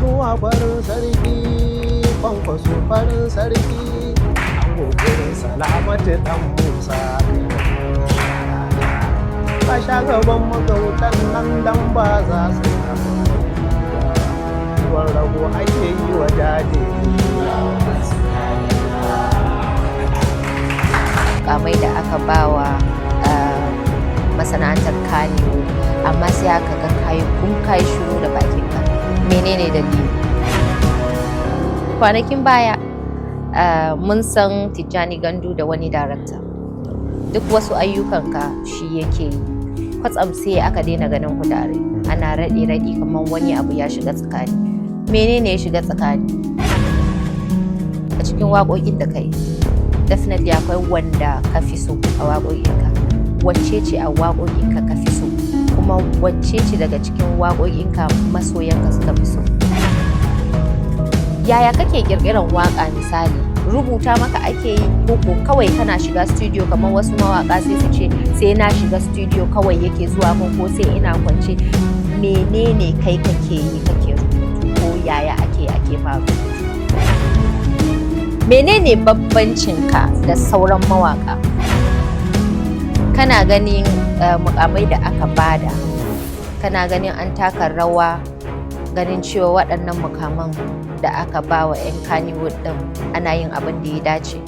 zuwa farin sarki, kwankwaso farin sarki, gobe salamatu dan Musa. Ka sha gaban magautan nan dan ba za su tafi. Ruwan rago ake yi wa dade. Kamai da aka bawa masana'antar Kannywood, amma sai aka ga kai shiru da bakinka. Menene dalili? Kwanakin baya mun san Tijjani Gandu da wani darakta. Duk wasu ayyukanka shi yake yi. Kwatsam sai aka daina ganin ku tare. Ana raɗi kamar wani abu ya shiga tsakani. Menene ya shiga tsakani? A cikin waƙoƙin da kai, definitely akwai wanda ka fi so a waƙoƙinka. Wacce ce a waƙoƙinka ka fi so? Kuma wacce ce daga cikin waƙoƙinka masoyanka suka fi so? Yaya kake ƙirƙiran waƙa misali? Rubuta maka ake yi ko kawai kana shiga studio kamar wasu mawaƙa sai su ce sai na shiga studio kawai yake zuwa mun ko sai ina kwance? Menene kai kake yi kake rubutu ko yaya ake faru? Menene bambancinka da sauran mawaƙa? Kana ganin mukamai da aka bada, kana ganin an taka rawa ganin cewa waɗannan mukaman da aka ba wa 'yan Kannywood ɗin ana yin abin da ya dace?